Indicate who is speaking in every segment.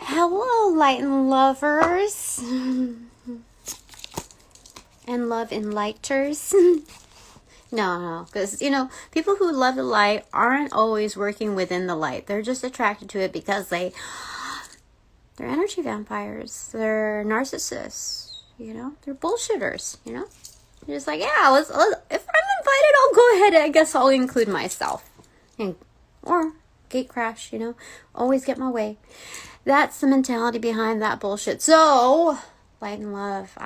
Speaker 1: Hello, light and lovers and love enlighters. No, because, people who love the light aren't always working within the light. They're just attracted to it because they're energy vampires. They're narcissists, they're bullshitters, They're just like, yeah, if I'm invited, I'll go ahead. I guess I'll include myself. Or gate crash, always get my way. That's the mentality behind that bullshit. So, light and love,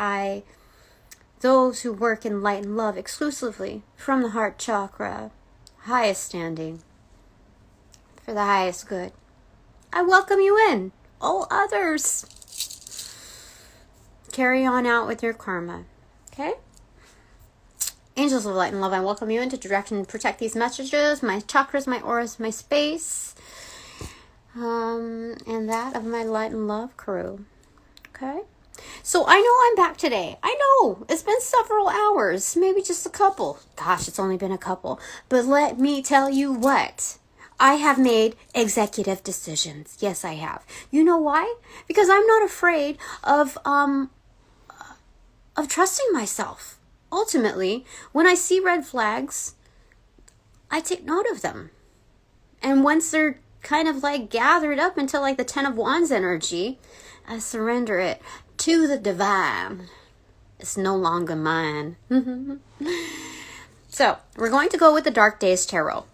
Speaker 1: those who work in light and love exclusively from the heart chakra, highest standing, for the highest good, I welcome you in. All others, carry on out with your karma. Okay? Angels of light and love, I welcome you in to direct and protect these messages, my chakras, my auras, my space, and that of my light and love crew. Okay? So I know I'm back today. I know. It's been several hours. Maybe just a couple. Gosh, it's only been a couple. But let me tell you what. I have made executive decisions. Yes, I have. You know why? Because I'm not afraid of trusting myself. Ultimately, when I see red flags, I take note of them. And once they're kind of like gathered up into like the Ten of Wands energy, I surrender it to the divine. It's no longer mine. So, we're going to go with the Dark Days Tarot.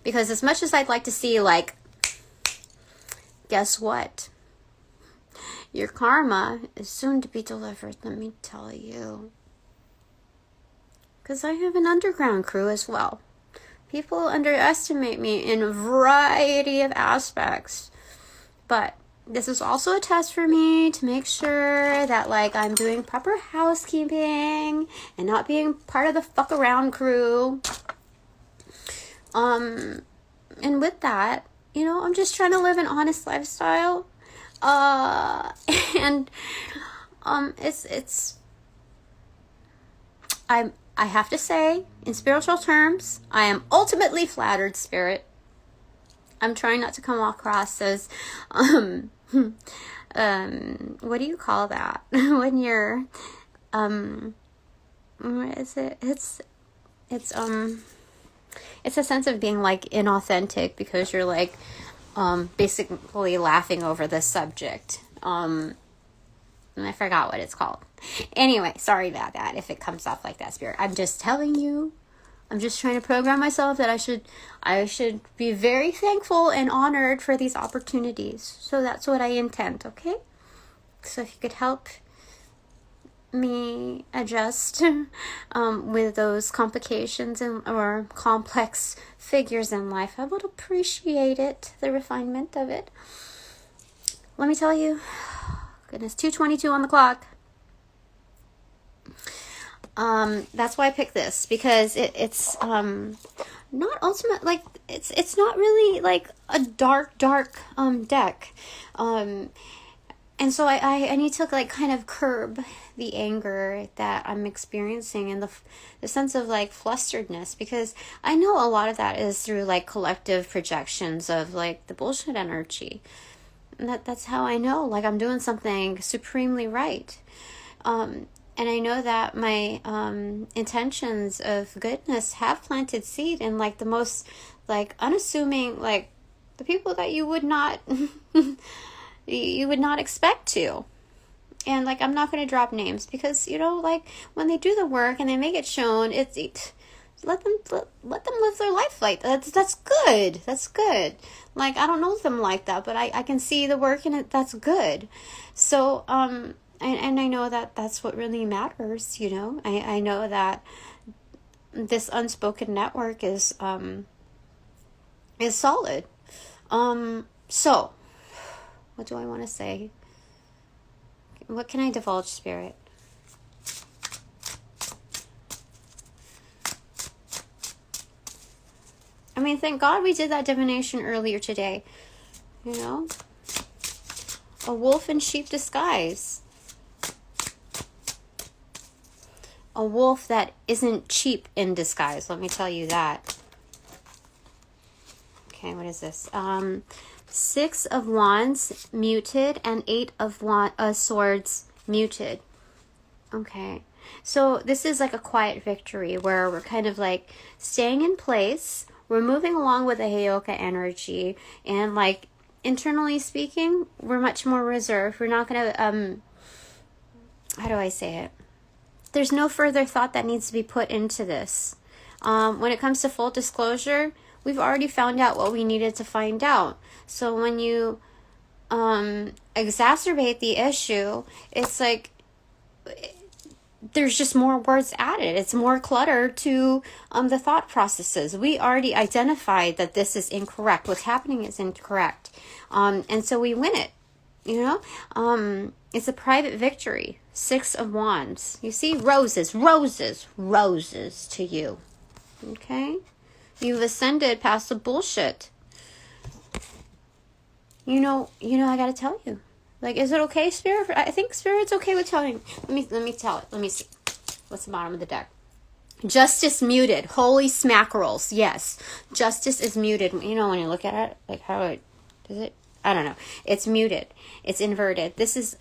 Speaker 1: Because as much as I'd like to see, like, guess what? Your karma is soon to be delivered, let me tell you. Because I have an underground crew as well. People underestimate me in a variety of aspects. But this is also a test for me to make sure that, like, I'm doing proper housekeeping and not being part of the fuck around crew. And with that, I'm just trying to live an honest lifestyle. I have to say, in spiritual terms, I am ultimately flattered, Spirit. I'm trying not to come across as, what do you call that? When you're, what is it? It's a sense of being like inauthentic because you're like, basically laughing over this subject. And I forgot what it's called. Anyway, sorry about that if it comes off like that, Spirit. I'm just telling you. I'm just trying to program myself that I should be very thankful and honored for these opportunities. So that's what I intend, okay? So if you could help me adjust with those complications or complex figures in life, I would appreciate it, the refinement of it. Let me tell you, goodness, 2:22 on the clock. That's why I picked this, because it's not ultimate, like it's not really like a dark deck, and so I need to like kind of curb the anger that I'm experiencing and the sense of like flusteredness, because I know a lot of that is through like collective projections of like the bullshit energy, and that's how I know like I'm doing something supremely right. And I know that my intentions of goodness have planted seed in like the most like unassuming, like the people that you would not expect to. And like I'm not going to drop names because like when they do the work and they make it shown, it's let them live their life like that's good. That's good. Like I don't know them like that, but I can see the work in it. That's good. So And I know that that's what really matters, I know that this unspoken network is solid. So, what do I want to say? What can I divulge, Spirit? I mean, thank God we did that divination earlier today. A wolf in sheep disguise. A wolf that isn't cheap in disguise, let me tell you that. Okay, what is this? Six of Wands muted and Eight of Swords muted. Okay. So this is like a quiet victory where we're kind of like staying in place. We're moving along with the Heyoka energy. And like internally speaking, we're much more reserved. We're not going to, how do I say it? There's no further thought that needs to be put into this. When it comes to full disclosure, we've already found out what we needed to find out. So when you exacerbate the issue, it's like there's just more words added. It's more clutter to the thought processes. We already identified that this is incorrect. What's happening is incorrect. And so we win it. You know? It's a private victory. Six of Wands. You see? Roses, roses, roses to you. Okay? You've ascended past the bullshit. You know, I gotta tell you. Like, is it okay, Spirit? I think Spirit's okay with telling. Let me tell it. Let me see. What's the bottom of the deck? Justice muted. Holy smackerels. Yes. Justice is muted. You know, when you look at it, like how it, is it? I don't know. It's muted. It's inverted. This is,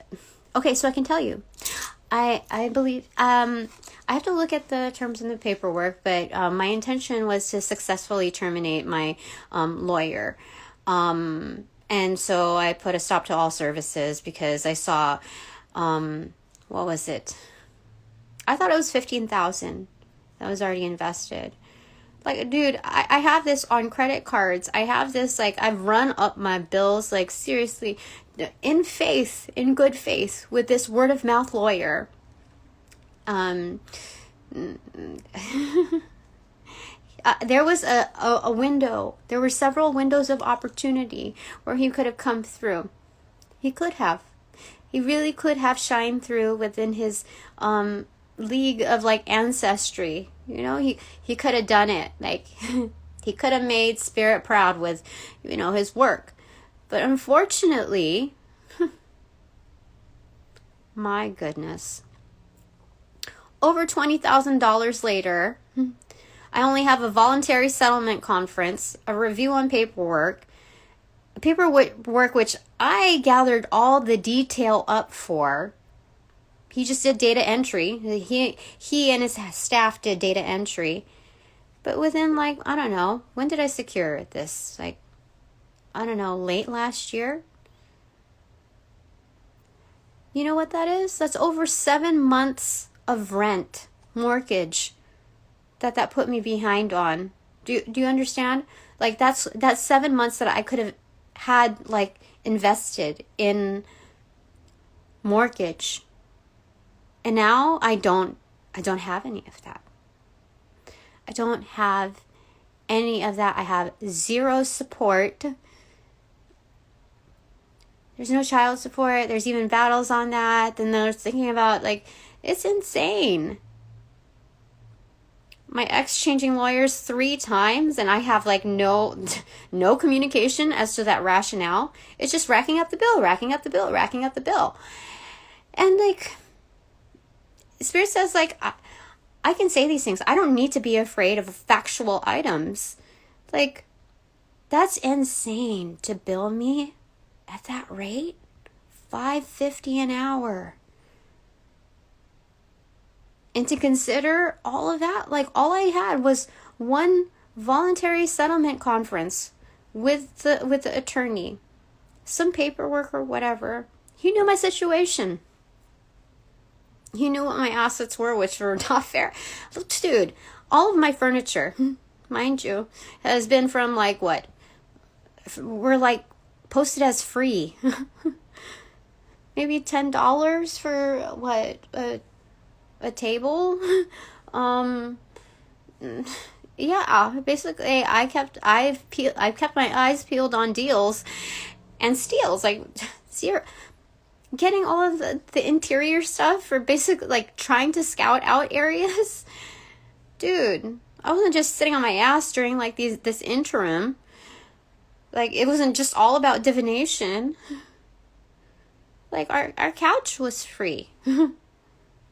Speaker 1: okay, so I can tell you. I believe, I have to look at the terms in the paperwork, but my intention was to successfully terminate my lawyer. And so I put a stop to all services because I saw, what was it? I thought it was $15,000 that was already invested. Like, dude, I have this on credit cards. I have this, like, I've run up my bills, like, seriously, in faith, in good faith, with this word of mouth lawyer. There was a window. There were several windows of opportunity where he could have come through. He could have. He really could have shined through within his league of like ancestry. You know, he could have done it. Like he could have made Spirit proud with, you know, his work. But unfortunately, my goodness. Over $20,000 later, I only have a voluntary settlement conference, a review on paperwork which I gathered all the detail up for. He just did data entry. He and his staff did data entry. But within like, I don't know, when did I secure this? Like, I don't know, late last year? You know what that is? That's over 7 months of rent, mortgage, that put me behind on. Do you understand? Like that's 7 months that I could have had like invested in mortgage. And now I don't have any of that. I don't have any of that. I have zero support. There's no child support. There's even battles on that. Then they're thinking about like, it's insane. My ex changing lawyers 3 times and I have like no communication as to that rationale. It's just racking up the bill. And like, Spirit says like, I can say these things. I don't need to be afraid of factual items. Like, that's insane to bill me at that rate. $5.50 an hour. And to consider all of that, like all I had was one voluntary settlement conference with the attorney, some paperwork or whatever. He knew my situation. He knew what my assets were, which were not fair. Look, dude, all of my furniture, mind you, has been from like what? We're like posted as free. Maybe $10 for what? A table. Yeah, basically I've kept my eyes peeled on deals and steals, like zero, getting all of the interior stuff for basically like trying to scout out areas. Dude, I wasn't just sitting on my ass during like this interim. Like it wasn't just all about divination. Like our couch was free.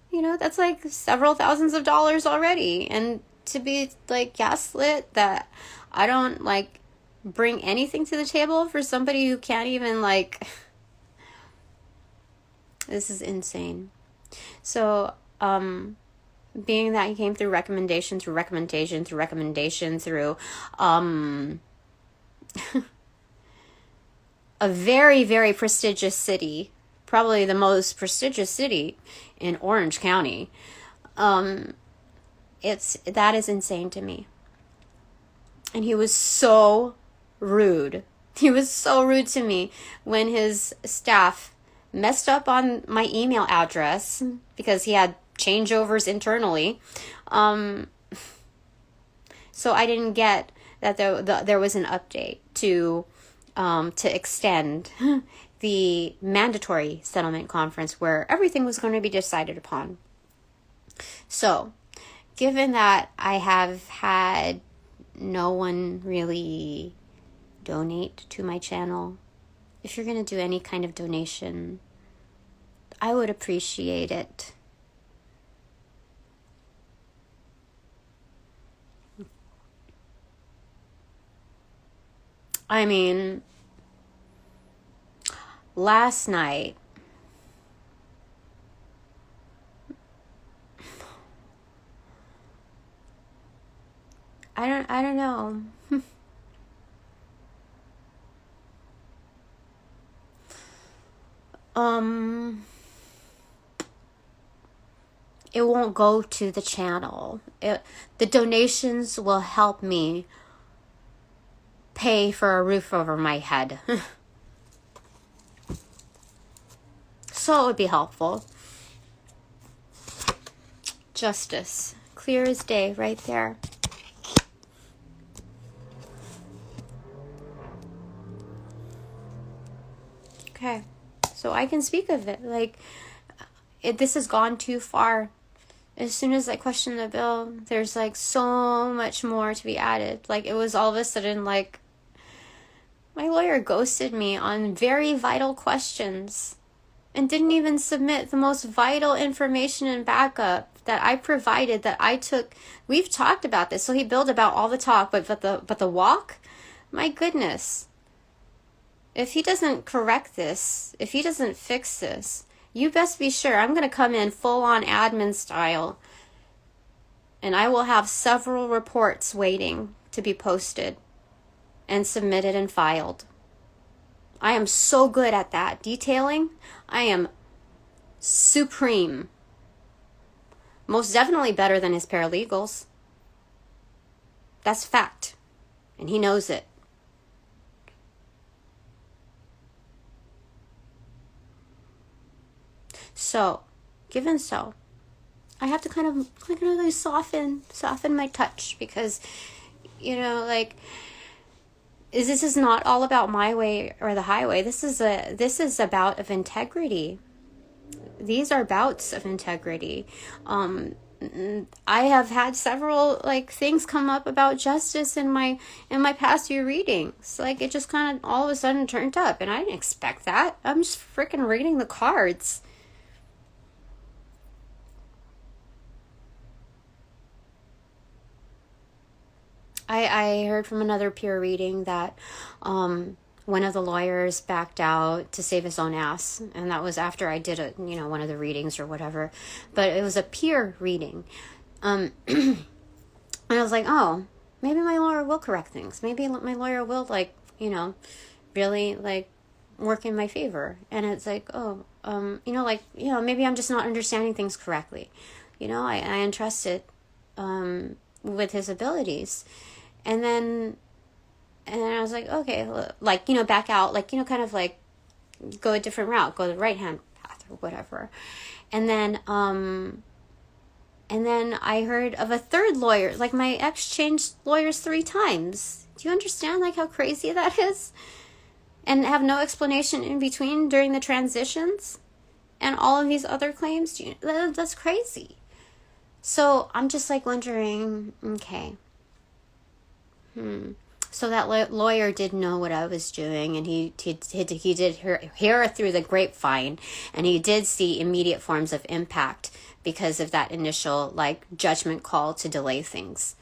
Speaker 1: You know, that's like several thousands of dollars already. And to be like gaslit that I don't like bring anything to the table for somebody who can't even, like, this is insane. So, being that he came through recommendation, through a very, very prestigious city, probably the most prestigious city in Orange County. That is insane to me. And he was so rude. He was so rude to me when his staff messed up on my email address because he had changeovers internally. So I didn't get that there was an update to extend the mandatory settlement conference where everything was going to be decided upon. So, given that I have had no one really donate to my channel, if you're going to do any kind of donation, I would appreciate it. I mean, last night, I don't know. It won't go to the channel. The donations will help me pay for a roof over my head. So it would be helpful. Justice. Clear as day right there. Okay. So I can speak of it. Like, this has gone too far. As soon as I question the bill, there's like so much more to be added. Like, it was all of a sudden like my lawyer ghosted me on very vital questions and didn't even submit the most vital information and backup that I provided, that I took. We've talked about this. So he billed about all the talk, but the walk, my goodness. If he doesn't correct this, if he doesn't fix this, you best be sure I'm going to come in full on admin style, and I will have several reports waiting to be posted and submitted and filed. I am so good at that. Detailing, I am supreme. Most definitely better than his paralegals. That's fact. And he knows it. So, given so, I have to kind of really soften my touch, because, you know, like, this is not all about my way or the highway. This is a bout of integrity. These are bouts of integrity. I have had several like things come up about justice in my past few readings. Like, it just kind of all of a sudden turned up, and I didn't expect that. I'm just freaking reading the cards. I heard from another peer reading that one of the lawyers backed out to save his own ass, and that was after I did one of the readings or whatever. But it was a peer reading, and I was like, oh, maybe my lawyer will correct things. Maybe my lawyer will really like work in my favor. And it's like, oh, maybe I'm just not understanding things correctly. I entrusted with his abilities. And then I was like, okay, back out, kind of like go a different route, go the right hand path or whatever. And then I heard of a third lawyer. Like, my ex changed lawyers 3 times. Do you understand like how crazy that is? And have no explanation in between during the transitions and all of these other claims. That's crazy. So I'm just like wondering, okay. So that lawyer did know what I was doing, and he did hear through the grapevine, and he did see immediate forms of impact because of that initial judgment call to delay things.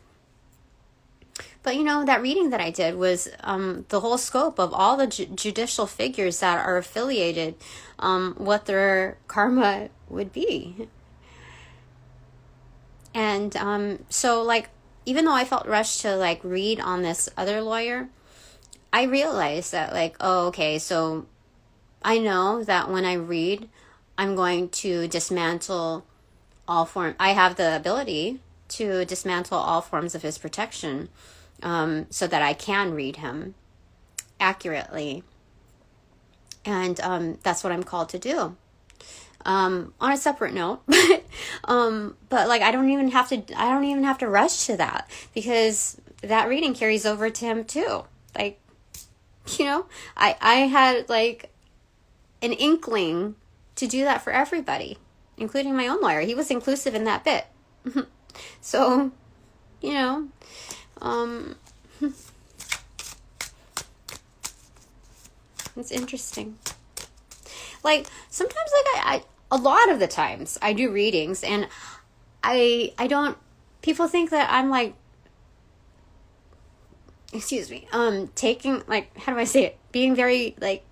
Speaker 1: But, that reading that I did was the whole scope of all the judicial figures that are affiliated, what their karma would be. And so, like, even though I felt rushed to, like, read on this other lawyer, I realized that, like, oh, okay, so I know that when I read, I'm going to dismantle all forms. I have the ability to dismantle all forms of his protection, so that I can read him accurately. And that's what I'm called to do. On a separate note, but like I don't even have to rush to that, because that reading carries over to him too. Like, I had like an inkling to do that for everybody, including my own lawyer. He was inclusive in that bit. So, it's interesting. Like, sometimes, like, a lot of the times I do readings, and I don't, people think that I'm like, taking, like, how do I say it? Being very, like,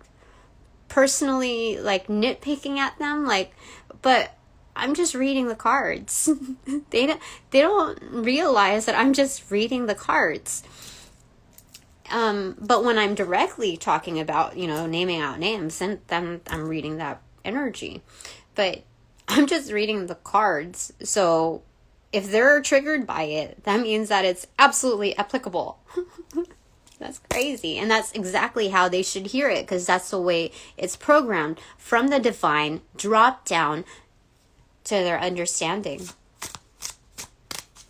Speaker 1: personally, like, nitpicking at them, like, but I'm just reading the cards. They don't realize that I'm just reading the cards. But when I'm directly talking about, naming out names, then I'm reading that energy. But I'm just reading the cards. So if they're triggered by it, that means that it's absolutely applicable. That's crazy. And that's exactly how they should hear it, because that's the way it's programmed from the divine, drop down to their understanding.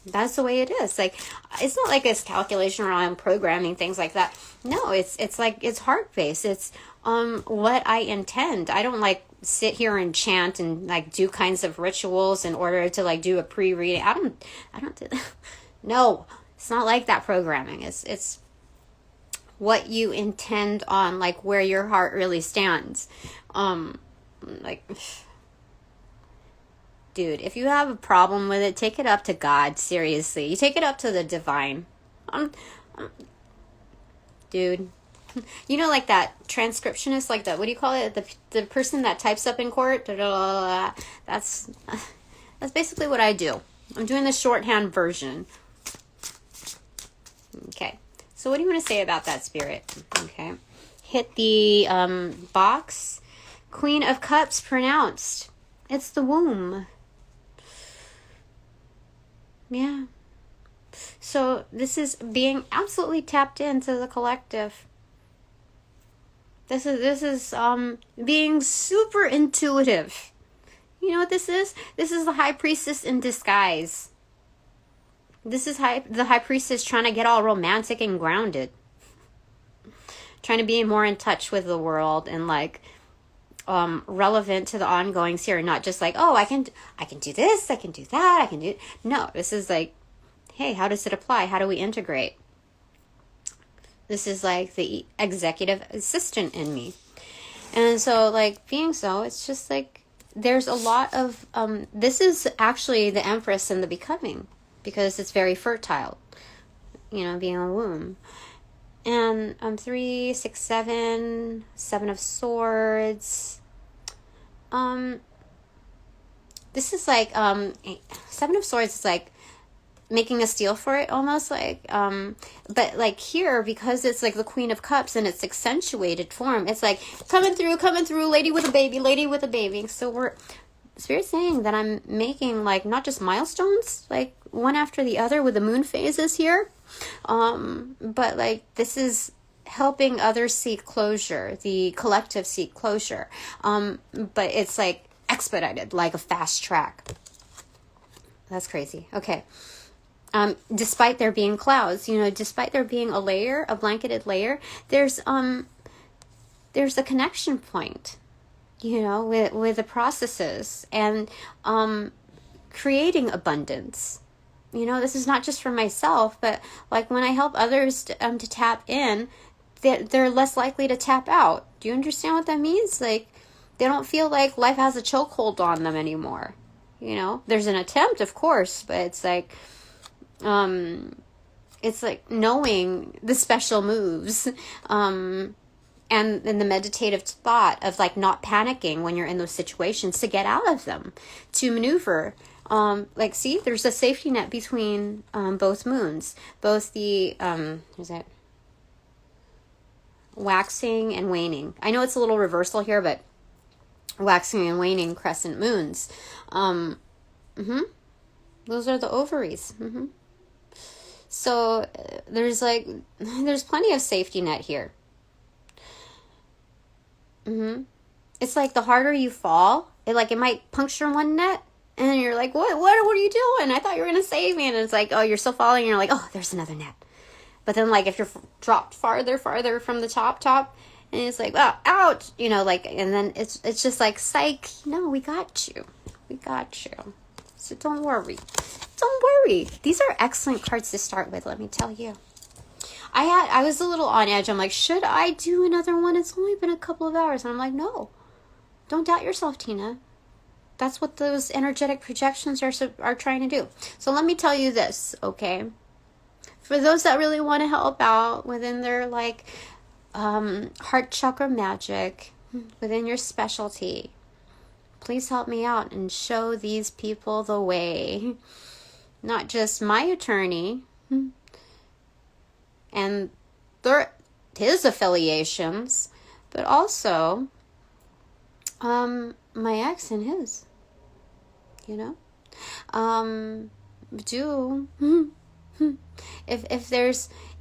Speaker 1: That's the way it is. Like, it's not like it's calculation around programming, things like that. No, it's like, it's heart-based. It's what I intend. I don't like sit here and chant and like do kinds of rituals in order to like do a pre-reading. I don't do that. No, it's not like that programming. It's what you intend on, like where your heart really stands. Like, dude, if you have a problem with it, take it up to God. Seriously, you take it up to the divine. Dude, like that transcriptionist, like that, what do you call it? The person that types up in court. That's basically what I do. I'm doing the shorthand version. Okay. So what do you want to say about that, Spirit? Okay. Hit the box. Queen of Cups pronounced. It's the womb. Yeah. So this is being absolutely tapped into the collective. This is being super intuitive. You know what this is? This is the High Priestess in disguise. This is the High Priestess trying to get all romantic and grounded. Trying to be more in touch with the world and like relevant to the ongoings here, not just like, oh, I can do this, I can do that, I can do. No, this is like, hey, how does it apply? How do we integrate? This is like the executive assistant in me. And so like being so, it's just like there's a lot of this is actually the Empress in the becoming, because it's very fertile, being a womb. And 3, 6, 7, 7 of Swords. This is like 7 of Swords is like making a steal for it, almost like but like here, because it's like the Queen of Cups and it's accentuated form, it's like coming through, lady with a baby. So we're Spirit saying that I'm making like not just milestones, like one after the other with the moon phases here, but like this is helping others seek closure, the collective seek closure, but it's like expedited, like a fast track. That's crazy. Okay. Despite there being clouds, despite there being a blanketed layer, there's a connection point, with the processes and creating abundance. This is not just for myself, but like when I help others to tap in, they're less likely to tap out. Do you understand what that means? Like, they don't feel like life has a chokehold on them anymore. There's an attempt, of course, but it's like, it's like knowing the special moves, and the meditative thought of like not panicking when you're in those situations to get out of them, to maneuver. Like, see, there's a safety net between both moons, both the is it waxing and waning. I know it's a little reversal here, but waxing and waning crescent moons. Those are the ovaries. So there's plenty of safety net here. It's like the harder you fall, it might puncture one net, and you're like, what are you doing? I thought you were gonna save me. And it's like, oh, you're still falling, and you're like, oh, there's another net. But then, like, if you're dropped farther from the top, and it's like, oh, ouch, and then it's just like, psych, no, we got you. So don't worry. These are excellent cards to start with, let me tell you. I was a little on edge. I'm like, should I do another one? It's only been a couple of hours. And I'm like, no, don't doubt yourself, Tina. That's what those energetic projections are trying to do. So let me tell you this, okay? For those that really want to help out within their heart chakra magic, within your specialty, please help me out and show these people the way. Not just my attorney and his affiliations, but also my ex and his.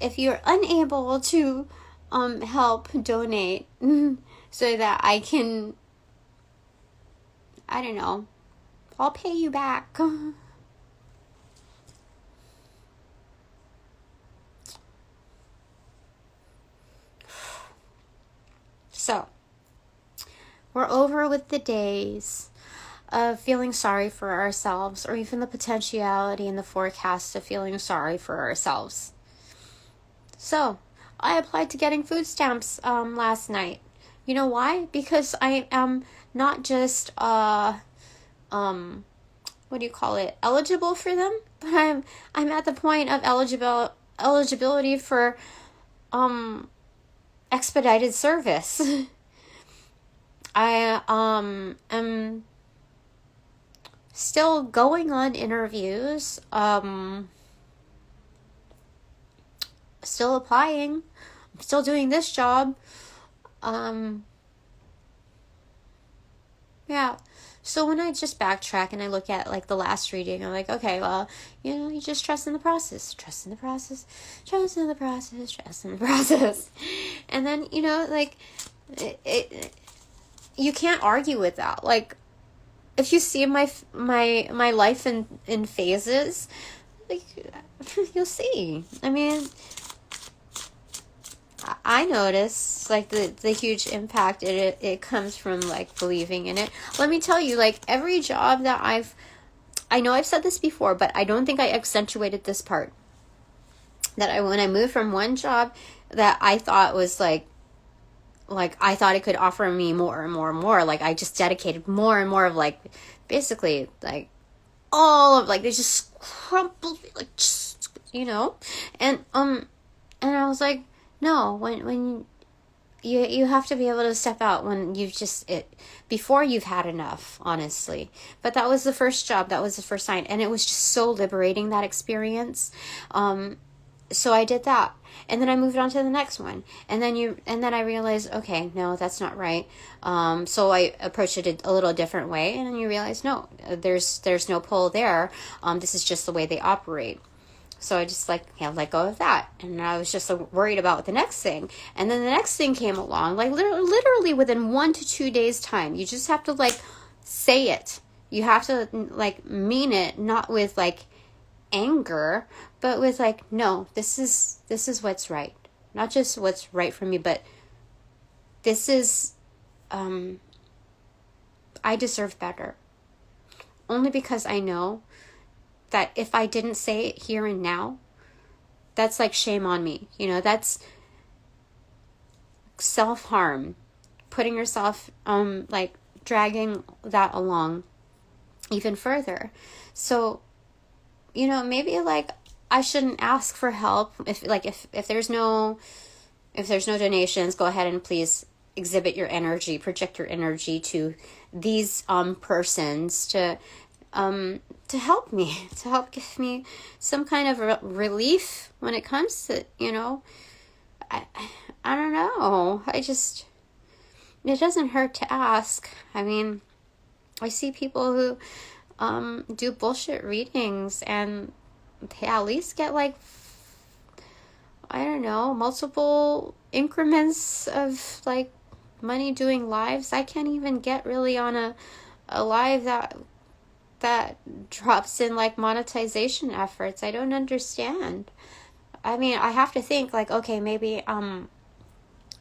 Speaker 1: If you're unable to help donate so that I can, I don't know, I'll pay you back. So, we're over with the days of feeling sorry for ourselves, or even the potentiality and the forecast of feeling sorry for ourselves. So, I applied to getting food stamps last night. You know why? Because I am not just eligible for them, but I'm at the point of eligibility for expedited service. I am still going on interviews, still applying, I'm still doing this job. Yeah. So when I just backtrack and I look at the last reading, I'm like, okay, well, you just trust in the process. And then, you can't argue with that. Like, if you see my life in phases, you'll see. I mean, I notice the huge impact it comes from believing in it. Let me tell you, every job that I know I've said this before, but I don't think I accentuated this part. That when I moved from one job that I thought was I thought it could offer me more and more and more. I just dedicated more and more of basically all of they just crumpled and I was like, no, when you have to be able to step out when you've before you've had enough, honestly. But that was the first job, that was the first sign, and it was just so liberating, that experience. So I did that, and then I moved on to the next one, and then I realized, okay, no, that's not right. So I approached it a little different way, and then you realize, no, there's no pull there. This is just the way they operate. So I just let go of that, and I was just worried about the next thing, and then the next thing came along, literally within 1 to 2 days time. You just have to say it. You have to mean it, not with anger, but with no, this is what's right. Not just what's right for me, but this is I deserve better. Only because I know that if I didn't say it here and now, that's shame on me. That's self-harm, putting yourself dragging that along even further. So maybe I shouldn't ask for help. If there's no donations, go ahead and please exhibit your energy, project your energy to these persons to help me, to help give me some kind of relief when it comes to, I don't know. It doesn't hurt to ask. I mean, I see people who do bullshit readings and they at least get like, I don't know, multiple increments of like money doing lives. I can't even get really on a live that drops in like monetization efforts. I don't understand. I mean, I have to think like, okay, maybe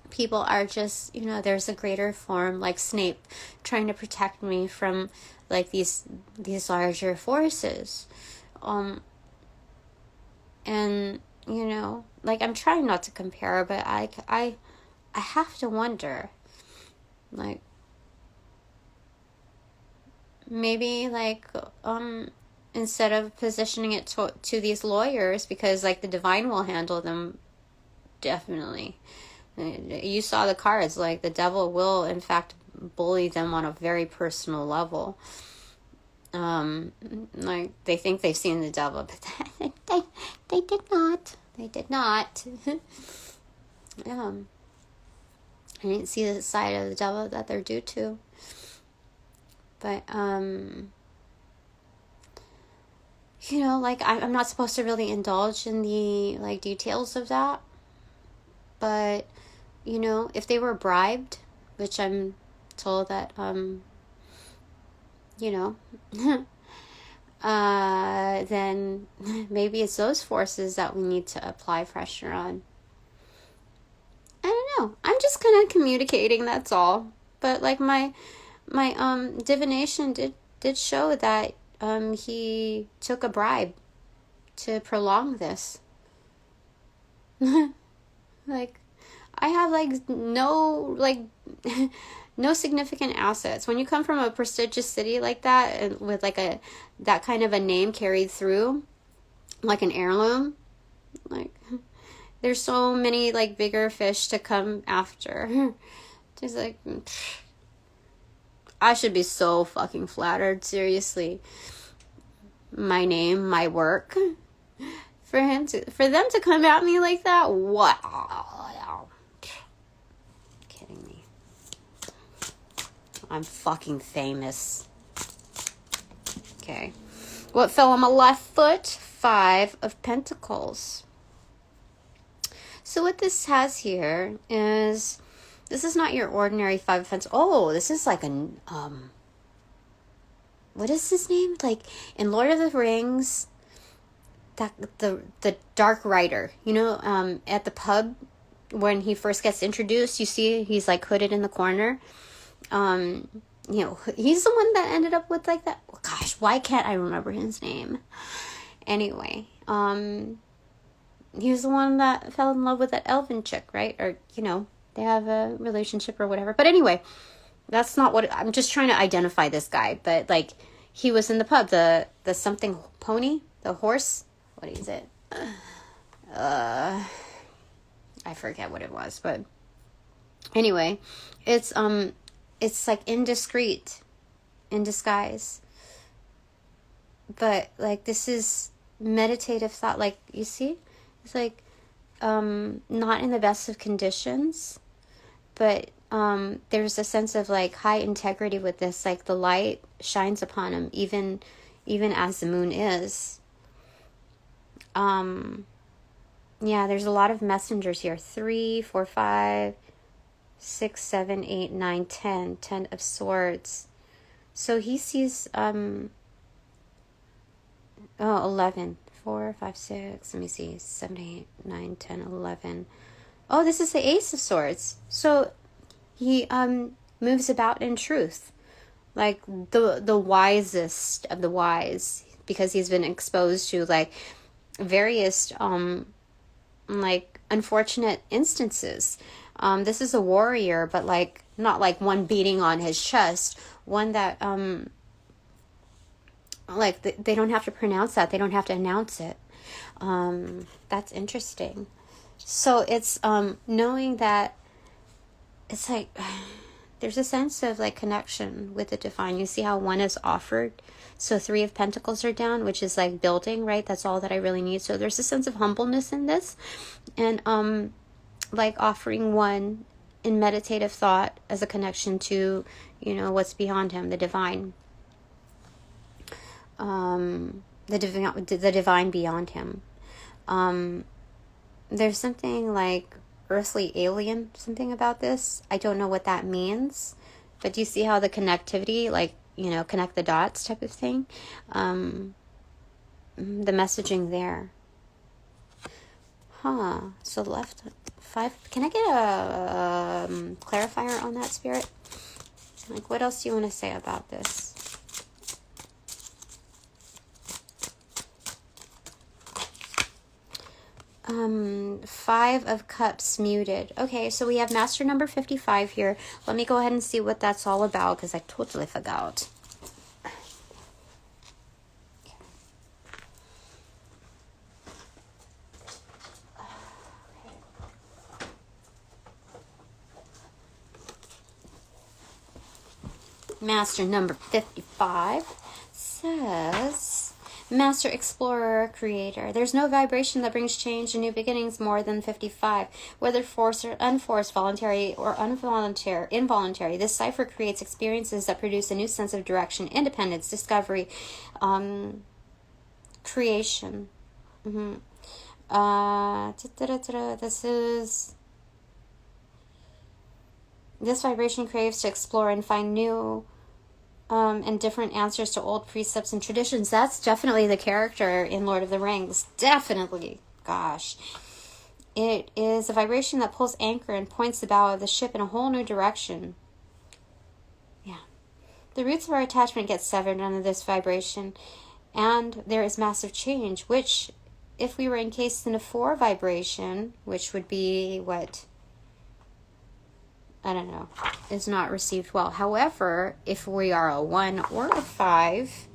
Speaker 1: people are just, there's a greater form like Snape trying to protect me from like these larger forces. And like I'm trying not to compare, but I have to wonder, like maybe like instead of positioning it to these lawyers, because like the divine will handle them, definitely. You saw the cards, like the devil will in fact bully them on a very personal level. Like they think they've seen the devil, but they did not. They did not. I didn't see the side of the devil that they're due to. But like I'm not supposed to really indulge in the like details of that. But if they were bribed, which I'm told that then maybe it's those forces that we need to apply pressure on. I don't know. I'm just kind of communicating, that's all. But like my divination did show that he took a bribe to prolong this. Like I have like no significant assets. When you come from a prestigious city like that and with like that kind of a name carried through, like an heirloom, like there's so many like bigger fish to come after. Just like I should be so fucking flattered, seriously. My name, my work. For them to come at me like that, wow. Kidding me. I'm fucking famous. Okay. What fell on my left foot? 5 of Pentacles. So what this has here is, this is not your ordinary 5 of Pentacles. Oh, this is like a, what is his name? Like in Lord of the Rings, that the Dark Rider, at the pub when he first gets introduced, you see he's like hooded in the corner. He's the one that ended up with like that. Oh, gosh, why can't I remember his name? Anyway, he was the one that fell in love with that elven chick, right? Or, they have a relationship or whatever. But anyway, that's not what, I'm just trying to identify this guy. But like, he was in the pub, the something pony, the horse. What is it? I forget what it was, but anyway, it's like indiscreet, in disguise. But like this is meditative thought. Like you see, it's like not in the best of conditions, but there's a sense of like high integrity with this. Like the light shines upon him, even as the moon is. Yeah, there's a lot of messengers here. 3, 4, 5, 6, 7, 8, 9, 10. 10 of Swords. So he sees 11. 4, 5, 6. Let me see. 7, 8, 9, 10, 11. Oh, this is the Ace of Swords. So he moves about in truth. Like the wisest of the wise, because he's been exposed to like various like unfortunate instances. This is a warrior, but like not like one beating on his chest, one that like they don't have to pronounce that, they don't have to announce it. That's interesting. So it's knowing that it's like there's a sense of like connection with the divine. You see how one is offered. So 3 of Pentacles are down, which is like building, right? That's all that I really need. So there's a sense of humbleness in this, and like offering one in meditative thought as a connection to, you know, what's beyond him, the divine. The divine beyond him. There's something like earthly alien, something about this. I don't know what that means, but do you see how the connectivity, like, you know, connect the dots type of thing? The messaging there. So left 5. Can I get a clarifier on that, Spirit? Like, what else do you want to say about this? 5 of Cups muted. Okay, so we have master number 55 here. Let me go ahead and see what that's all about, because I totally forgot. Master number 55 says, Master Explorer Creator. There's no vibration that brings change and new beginnings more than 55. Whether forced or unforced, voluntary or involuntary, this cipher creates experiences that produce a new sense of direction, independence, discovery, creation. This vibration craves to explore and find new and different answers to old precepts and traditions. That's definitely the character in Lord of the Rings. Definitely. Gosh. It is a vibration that pulls anchor and points the bow of the ship in a whole new direction. Yeah. The roots of our attachment get severed under this vibration, and there is massive change, which, if we were encased in a 4 vibration, which would be what? I don't know, is not received well. However, if we are a 1 or a 5,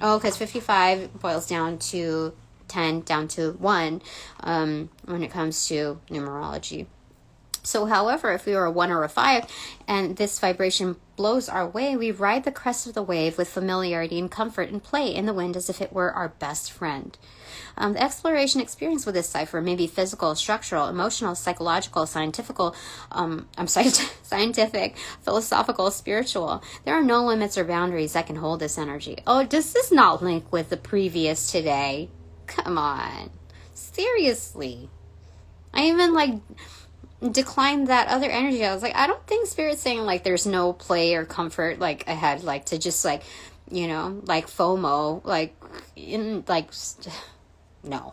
Speaker 1: because 55 boils down to 10, down to 1, when it comes to numerology. So, however, if we were a 1 or a 5, and this vibration blows our way, we ride the crest of the wave with familiarity and comfort and play in the wind as if it were our best friend. The exploration experience with this cipher may be physical, structural, emotional, psychological, scientific, philosophical, spiritual. There are no limits or boundaries that can hold this energy. Oh, does this not link with the previous today? Come on. Seriously. I even, declined that other energy. I was like, I don't think Spirit's saying, there's no play or comfort, ahead, to just, FOMO, no.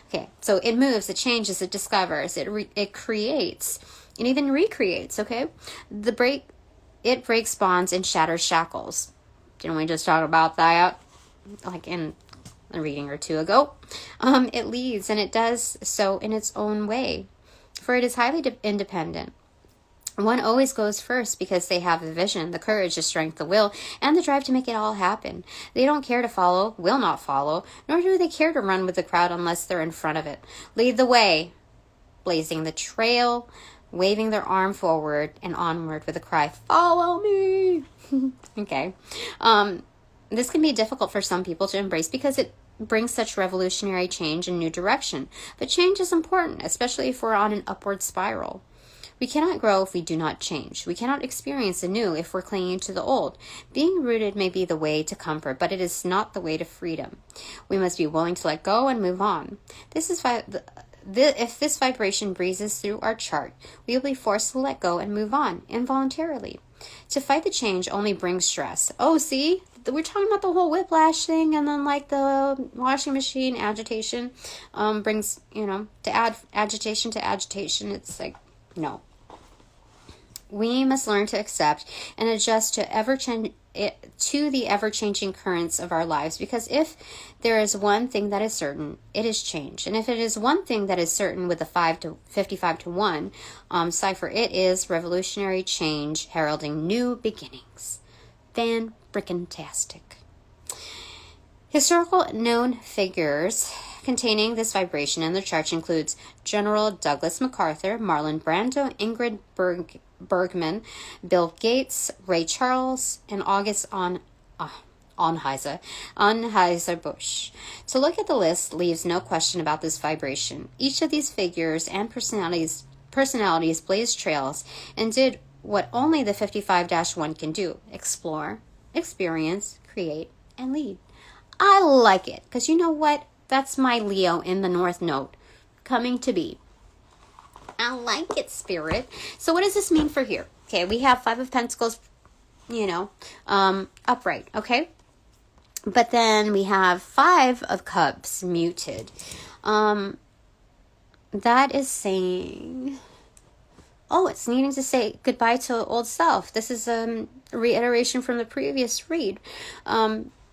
Speaker 1: Okay, so it moves, it changes, it discovers, it creates, and even recreates, okay? It breaks bonds and shatters shackles. Didn't we just talk about that, in a reading or 2 ago? It leads, and it does so in its own way, for it is highly independent. One always goes first because they have the vision, the courage, the strength, the will, and the drive to make it all happen. They don't care to follow, will not follow, nor do they care to run with the crowd unless they're in front of it. Lead the way, blazing the trail, waving their arm forward and onward with a cry, follow me. Okay. This can be difficult for some people to embrace because it brings such revolutionary change and new direction. But change is important, especially if we're on an upward spiral. We cannot grow if we do not change. We cannot experience the new if we're clinging to the old. Being rooted may be the way to comfort, but it is not the way to freedom. We must be willing to let go and move on. If this vibration breezes through our chart, we will be forced to let go and move on involuntarily. To fight the change only brings stress. Oh, see? We're talking about the whole whiplash thing, and then the washing machine agitation brings, to add agitation to agitation. It's no. We must learn to accept and adjust to the ever-changing currents of our lives, because if there is one thing that is certain, it is change. And if it is one thing that is certain with the 55 to 1 cipher, it is revolutionary change heralding new beginnings. Fan-frickin-tastic. Historical known figures containing this vibration in the church includes General Douglas MacArthur, Marlon Brando, Ingrid Bergman, Bill Gates, Ray Charles, and August Anheuser-Busch. To look at the list leaves no question about this vibration. Each of these figures and personalities blazed trails and did what only the 55-1 can do: explore, experience, create, and lead. I like it because you know what? That's my Leo in the North Node coming to be. I like it, Spirit. So what does this mean for here? Okay, we have Five of Pentacles, upright, okay? But then we have Five of Cups muted. That is saying, it's needing to say goodbye to old self. This is a reiteration from the previous read.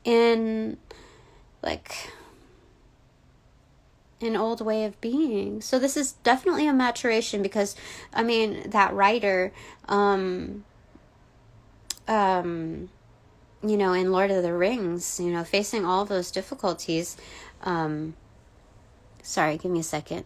Speaker 1: In like an old way of being. So this is definitely a maturation because, I mean, that writer, in Lord of the Rings, facing all those difficulties. Sorry, give me a second.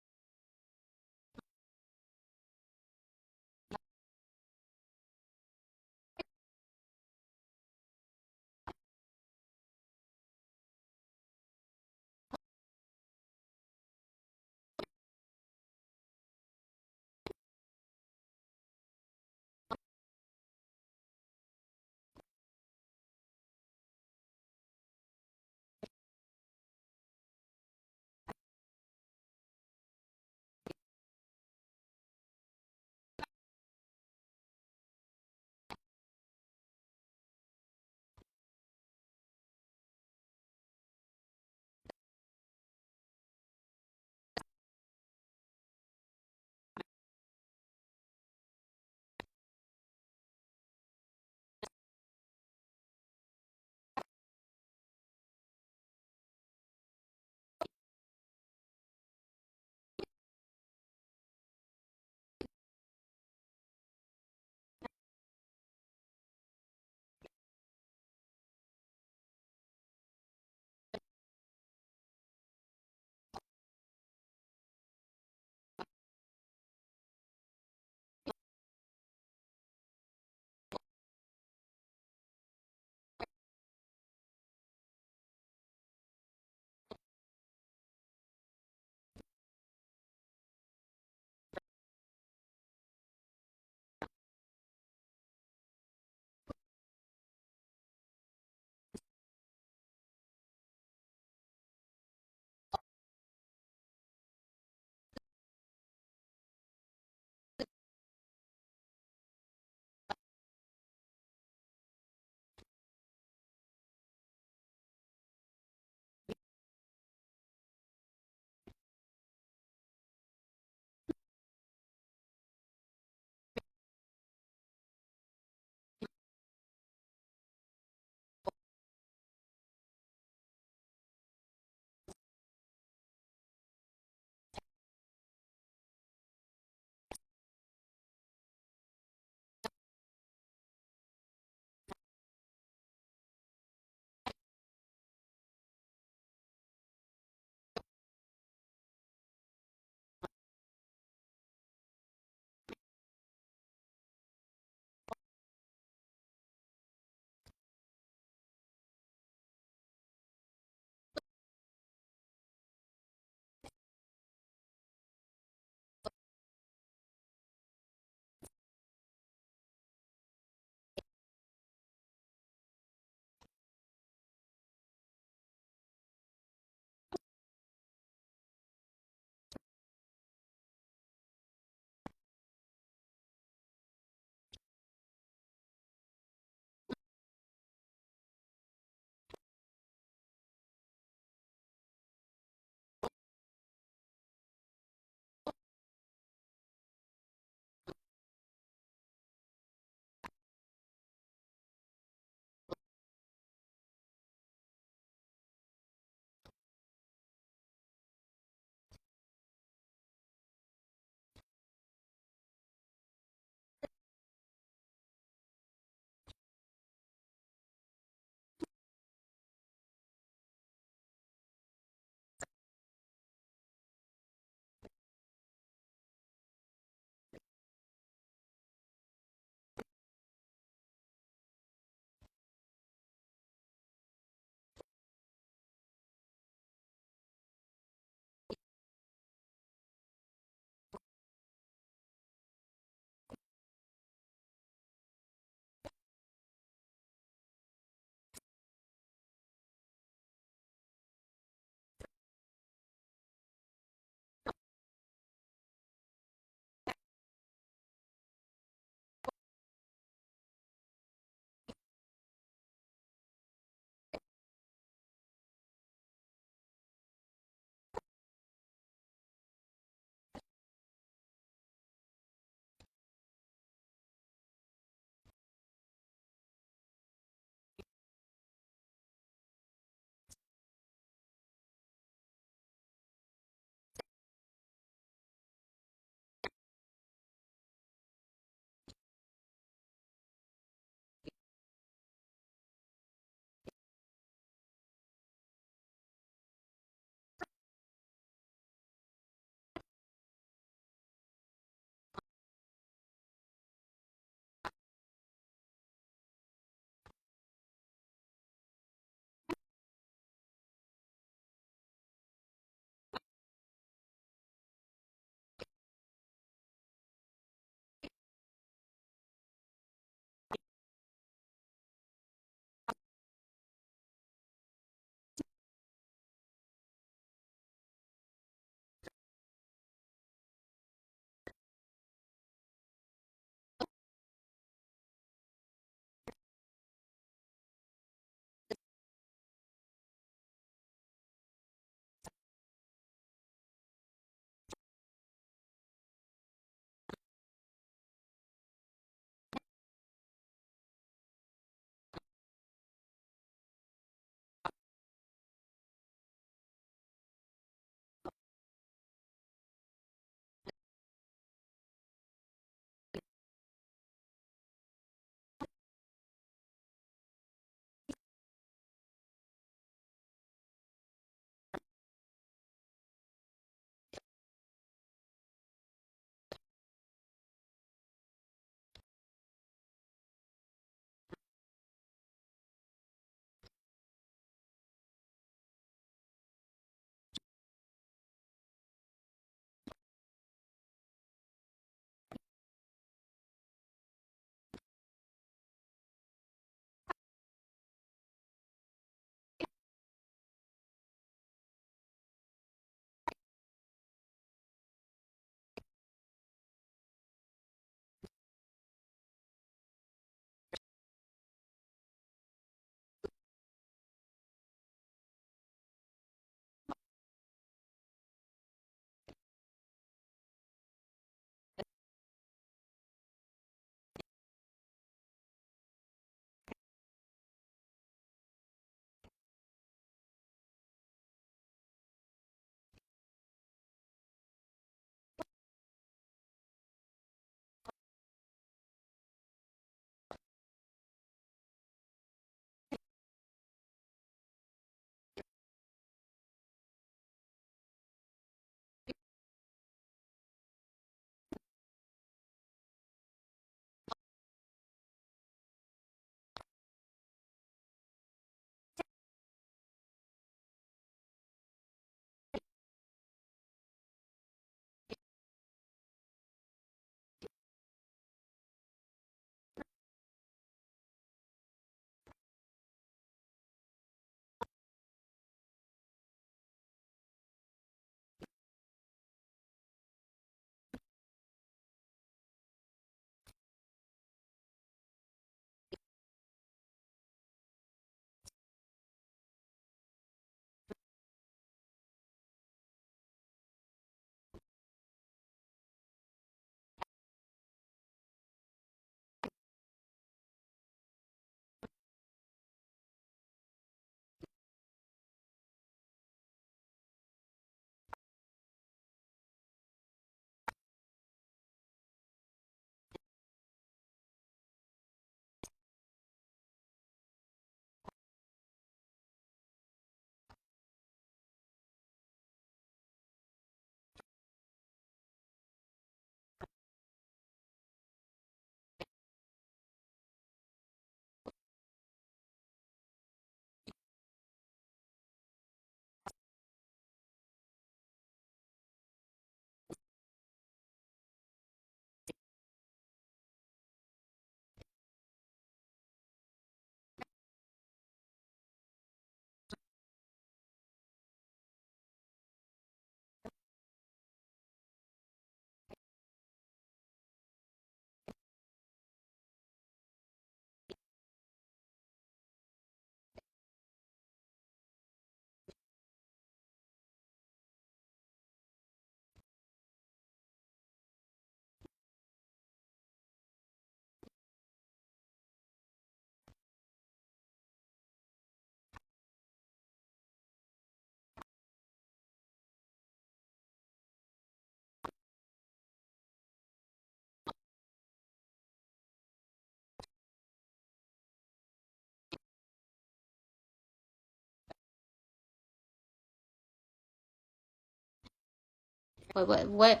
Speaker 1: What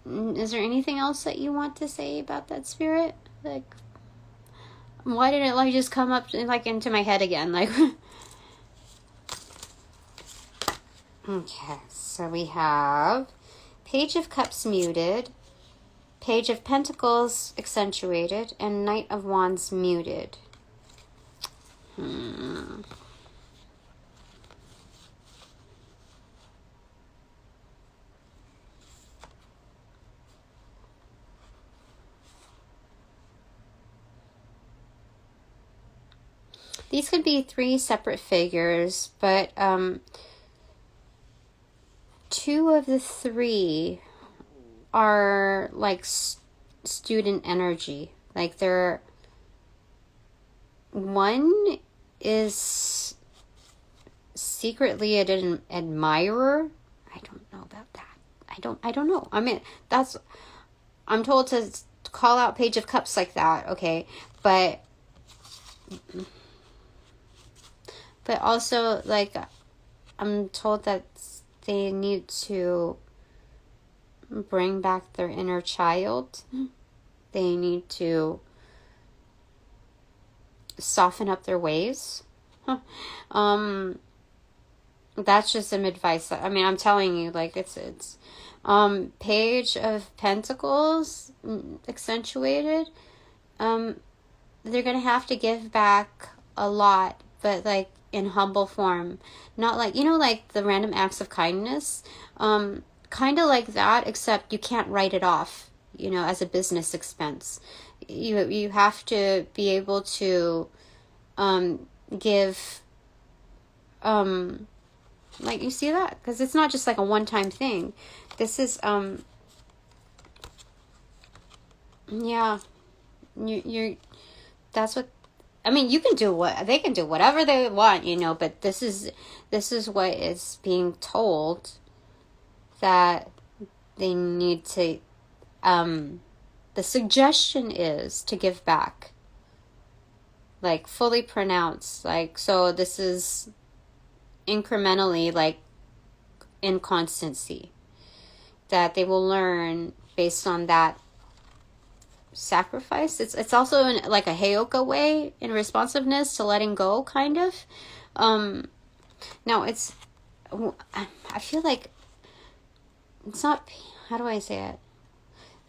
Speaker 1: is there anything else that you want to say about that spirit? Like, why did it like just come up like into my head again? Like, okay, so we have Page of Cups muted, Page of Pentacles accentuated, and Knight of Wands muted. These could be three separate figures, but two of the three are like student energy. Like they're, one is secretly an admirer. I don't know about that. I don't know. I mean, I'm told to call out Page of Cups like that, okay? But also, like, I'm told that they need to bring back their inner child. They need to soften up their ways. That's just some advice. I mean, I'm telling you, like, it's Page of Pentacles accentuated. They're gonna have to give back a lot, but like in humble form, not like, like the random acts of kindness, kind of like that, except you can't write it off, as a business expense. You have to be able to give, like, you see that, because it's not just like a one-time thing. This is yeah, you're that's what, I mean, they can do whatever they want, but this is what is being told, that they need to, the suggestion is to give back, like fully pronounce, like, so this is incrementally, like in constancy, that they will learn based on that sacrifice. It's also in like a Heyoka way, in responsiveness to letting go, kind of. Now I feel like it's not, how do I say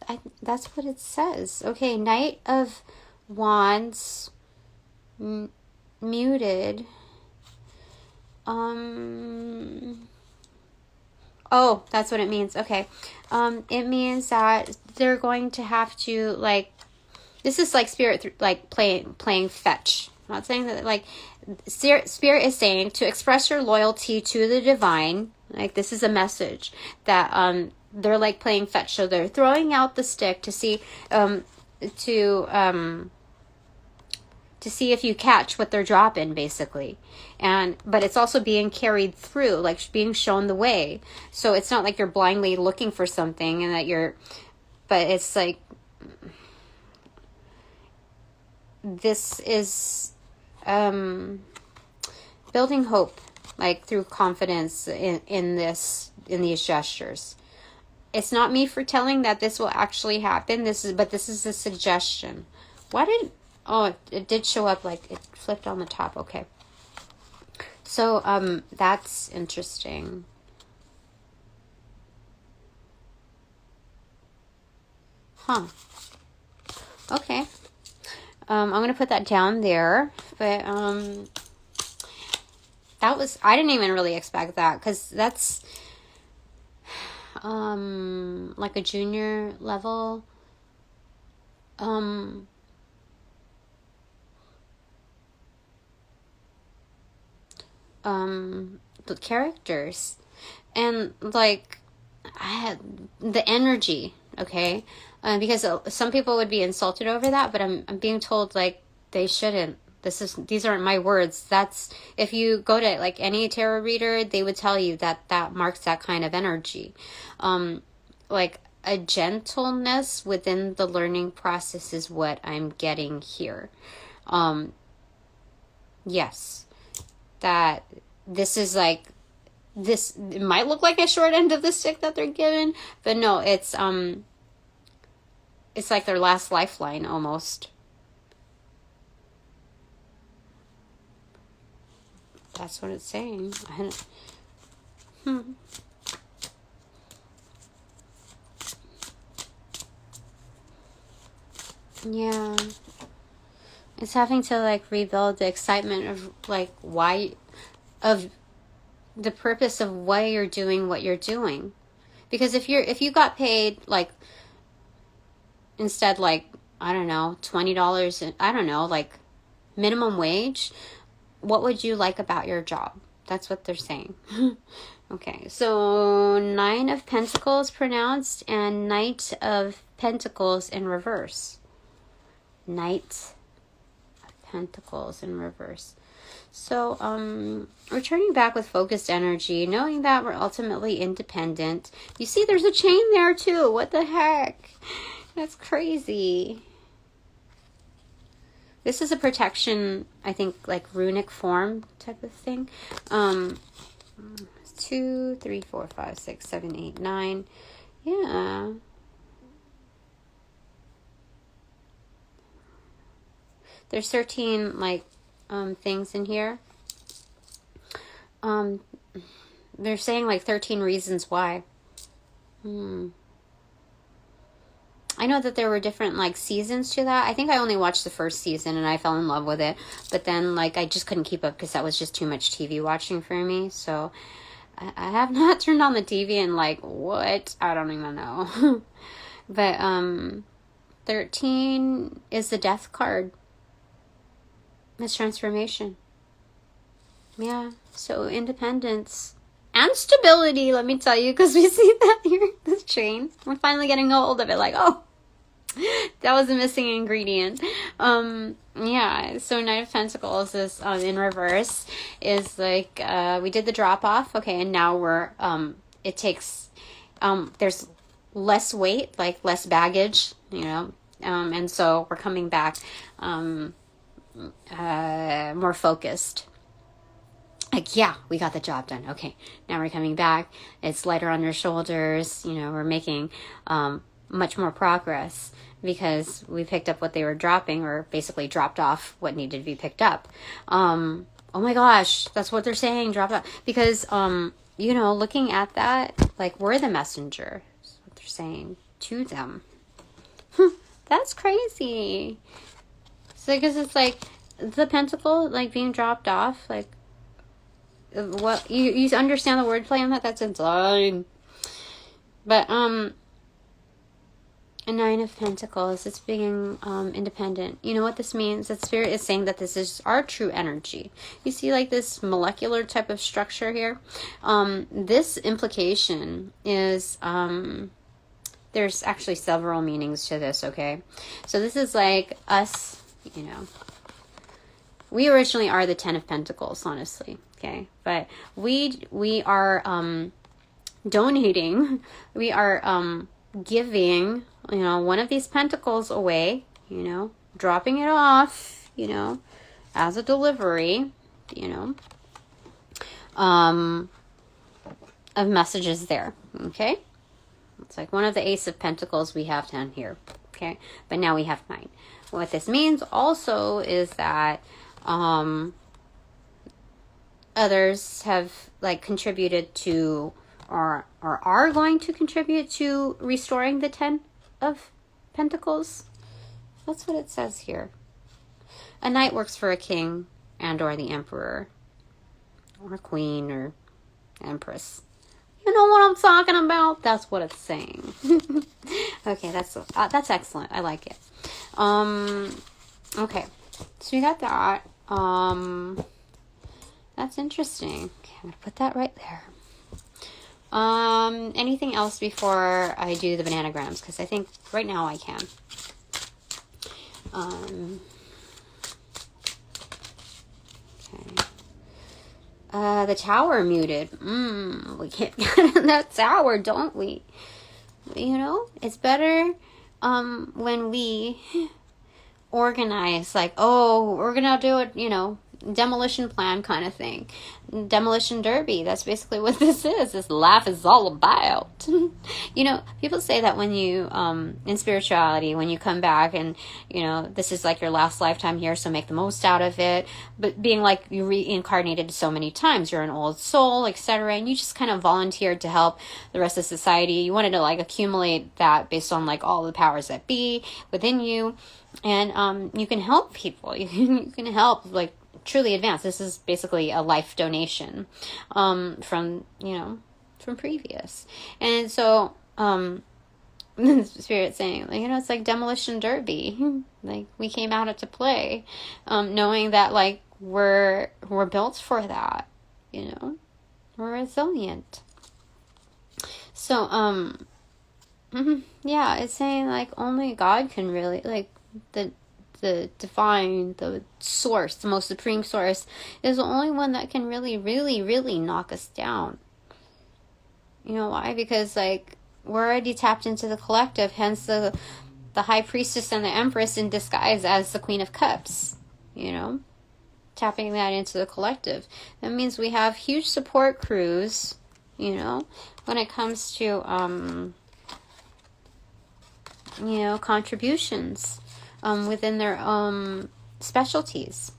Speaker 1: it? That's what it says. Okay, Knight of Wands muted. Oh, that's what it means. Okay. It means that they're going to have to, like, this is like spirit, like playing fetch. I'm not saying that, like, spirit is saying to express your loyalty to the divine. Like, this is a message that, they're like playing fetch. So they're throwing out the stick to see, to see if you catch what they're dropping, basically. But it's also being carried through, like being shown the way. So it's not like you're blindly looking for something and that but it's like, this is building hope, like through confidence in these gestures. It's not me foretelling that this will actually happen. This is a suggestion. It did show up, like it flipped on the top. Okay. So, that's interesting. Huh. Okay. I'm going to put that down there, but, I didn't even really expect that, because that's, like a junior level, the characters, and like I had the energy, okay, because some people would be insulted over that, but I'm being told, like, they shouldn't. These aren't my words. That's, if you go to like any tarot reader, they would tell you that marks that kind of energy, like a gentleness within the learning process is what I'm getting here. Yes, that this is like this, it might look like a short end of the stick that they're given, but no, it's like their last lifeline almost. That's what it's saying. Yeah. It's having to like rebuild the excitement of like why, of the purpose of why you're doing what you're doing. Because if you got paid like, instead like, I don't know, $20, I don't know, like minimum wage, what would you like about your job? That's what they're saying. Okay, so 9 of Pentacles pronounced and Knight of Pentacles in reverse. Knight of Pentacles in reverse. So, returning back with focused energy, knowing that we're ultimately independent. You see, there's a chain there too. What the heck? That's crazy. This is a protection, I think, like runic form type of thing. 2, 3, 4, 5, 6, 7, 8, 9. Yeah. There's 13 like things in here. They're saying like 13 reasons why. I know that there were different like seasons to that. I think I only watched the first season and I fell in love with it. But then like I just couldn't keep up because that was just too much TV watching for me. So I have not turned on the TV in like what? I don't even know. But 13 is the death card. It's transformation. Yeah. So independence and stability, let me tell you, because we see that here, this chain. We're finally getting a hold of it. Like, oh, that was a missing ingredient. Yeah. So Knight of Pentacles is in reverse. Is like we did the drop off. Okay, and now we're it takes there's less weight, like less baggage, you know, and so we're coming back more focused. Like, yeah, we got the job done. Okay, now we're coming back. It's lighter on your shoulders. You know, we're making much more progress because we picked up what they were dropping, or basically dropped off what needed to be picked up. Oh my gosh, that's what they're saying, drop off. Because, you know, looking at that, like, we're the messenger. That's what they're saying to them. That's crazy. So, because it's like the pentacle, like, being dropped off, like, what you understand the wordplay on that? That's insane. But a 9 of Pentacles, it's being independent. You know what this means? That Spirit is saying that this is our true energy. You see like this molecular type of structure here? This implication is there's actually several meanings to this, okay? So this is like us, you know. We originally are the 10 of Pentacles, honestly. Okay, but we are donating, we are giving, you know, one of these pentacles away, you know, dropping it off, you know, as a delivery, you know, of messages there. Okay, it's like one of the Ace of Pentacles we have down here. Okay, but now we have 9. What this means also is that others have like contributed to or are going to contribute to restoring the 10 of Pentacles. That's what it says here. A knight works for a king and or the emperor or queen or empress. You know what I'm talking about? That's what it's saying. Okay, that's excellent. I like it. Okay, so we got that. That's interesting. Okay, I'm gonna put that right there. Anything else before I do the bananagrams? Because I think right now I can. Okay. The tower muted. We can't get in that tower, don't we? You know, it's better when we organize, like, oh, we're gonna do it, you know, demolition plan kind of thing. Demolition derby. That's basically what this is. This life is all about. You know, people say that when you, in spirituality, when you come back and, you know, this is like your last lifetime here, so make the most out of it. But being like you reincarnated so many times, you're an old soul, etc. And you just kind of volunteered to help the rest of society. You wanted to like accumulate that based on like all the powers that be within you. And you can help people. You can help like truly advance. This is basically a life donation from, you know, from previous. And so the Spirit saying, like, you know, it's like demolition derby. Like, we came out to play, knowing that like we're built for that, you know. We're resilient. So yeah, it's saying like only God can really, like, the divine, the source, the most supreme source is the only one that can really, really, really knock us down. You know why? Because like we're already tapped into the collective, hence the high priestess and the empress in disguise as the Queen of Cups, you know, tapping that into the collective. That means we have huge support crews, you know, when it comes to you know, contributions within their specialties.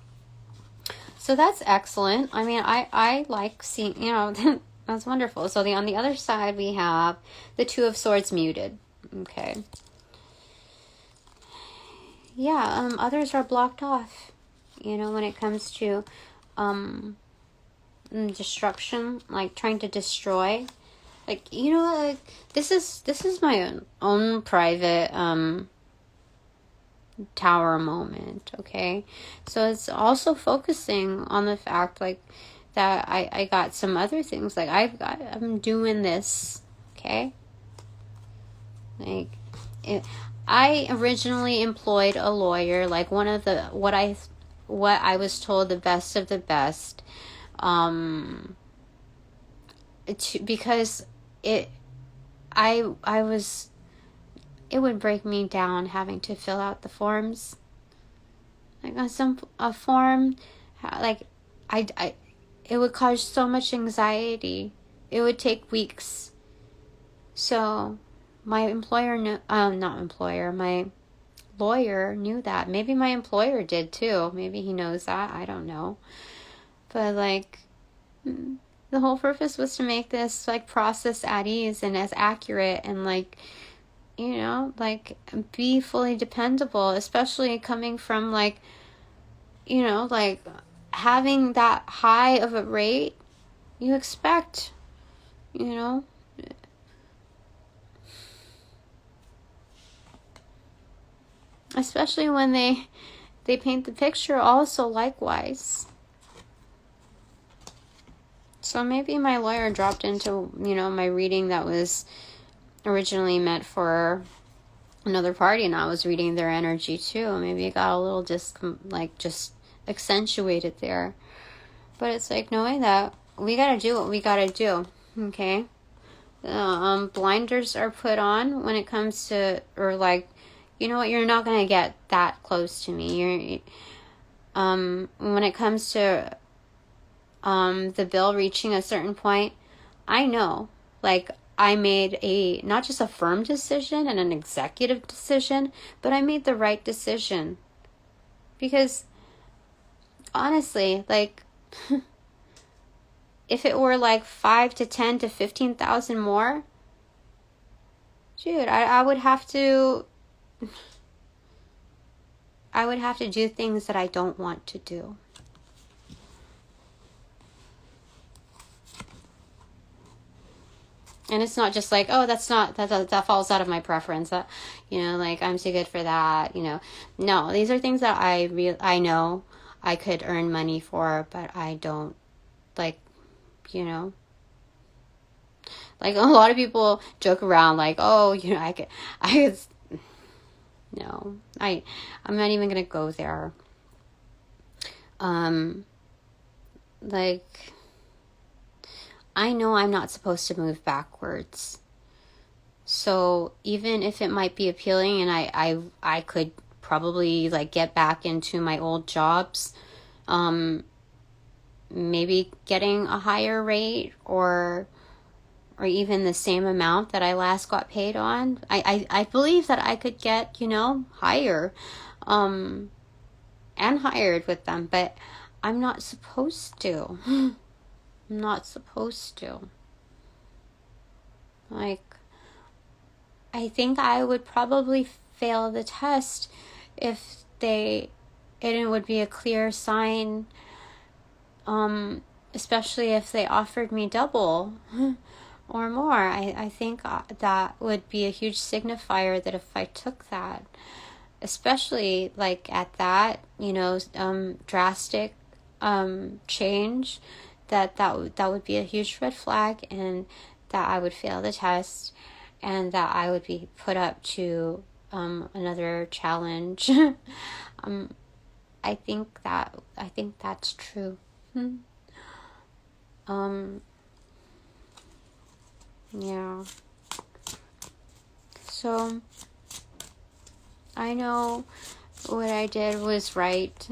Speaker 1: So that's excellent. I mean, I like seeing, you know, that's wonderful. So on the other side, we have the Two of Swords muted. Okay. Yeah, others are blocked off, you know, when it comes to destruction, like trying to destroy. Like, you know, like this is my own private tower moment, okay? So it's also focusing on the fact like that I got some other things, like I'm doing this, okay? Like I originally employed a lawyer, like one of the what I was told the best of the best, because it would break me down having to fill out the forms. Like a form, like it would cause so much anxiety. It would take weeks. So my my lawyer knew that. Maybe my employer did too. Maybe he knows that. I don't know. But like, the whole purpose was to make this like process at ease and as accurate and like, you know, like be fully dependable, especially coming from like, you know, like having that high of a rate. You expect, you know, especially when they paint the picture also likewise. So maybe my lawyer dropped into, you know, my reading that was originally meant for another party, and I was reading their energy too. Maybe it got a little just accentuated there. But it's like knowing that we gotta do what we gotta do, okay? Blinders are put on when it comes to, or like, you know what, you're not gonna get that close to me. When it comes to the bill reaching a certain point, I know, like, I made not just a firm decision and an executive decision, but I made the right decision. Because, honestly, like, if it were like 5 to 10 to 15,000 more, dude, I would have to do things that I don't want to do. And it's not just like, oh, that falls out of my preference. That, you know, like, I'm too good for that, you know. No, these are things that I know I could earn money for, but I don't, like, you know. Like, a lot of people joke around, like, oh, you know, no, I'm not even going to go there. Like, I know I'm not supposed to move backwards. So even if it might be appealing and I could probably like get back into my old jobs, maybe getting a higher rate or even the same amount that I last got paid on. I believe that I could get, higher, and hired with them, but I'm not supposed to. I'm not supposed to. Like, I think I would probably fail the test if it would be a clear sign, especially if they offered me double or more. I think that would be a huge signifier that if I took that, especially like at that, drastic change, that would be a huge red flag, and that I would fail the test, and that I would be put up to another challenge. I think that's true. Yeah. So I know what I did was right,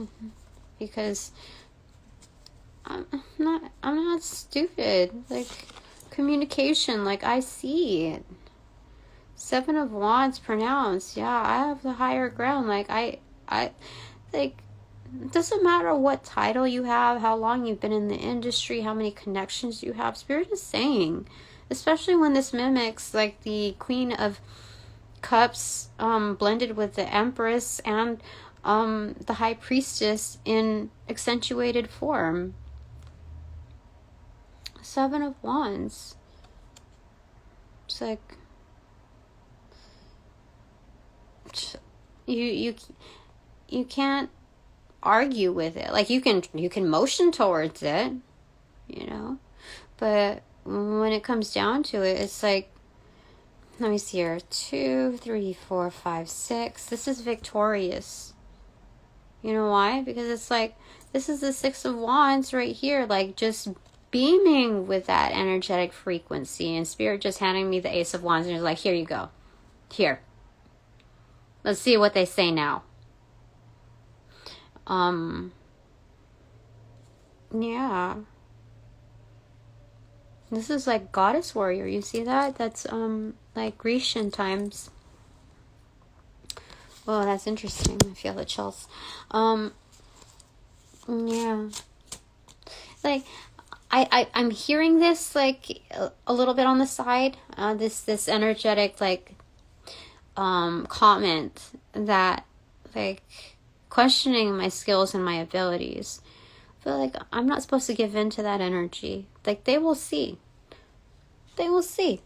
Speaker 1: because I'm not stupid. Like, communication, like, I see it. 7 of Wands pronounced. Yeah, I have the higher ground. Like, I like, it doesn't matter what title you have, how long you've been in the industry, how many connections you have. Spirit is saying, especially when this mimics like the Queen of Cups blended with the Empress and the High Priestess in accentuated form. 7 of Wands. It's like, you can't argue with it. Like, you can motion towards it, but when it comes down to it, it's like, let me see here, 2, 3, 4, 5, 6. This is victorious. You know why? Because it's like, this is the 6 of Wands right here, like, just beaming with that energetic frequency, and Spirit just handing me the Ace of Wands, and it's like, here you go. Here. Let's see what they say now. Yeah. This is like Goddess Warrior. You see that? That's like Grecian times. Oh, that's interesting. I feel the chills. Yeah. Like, I'm hearing this like a little bit on the side. This energetic like comment that like questioning my skills and my abilities. But like, I'm not supposed to give in to that energy. Like, they will see. They will see.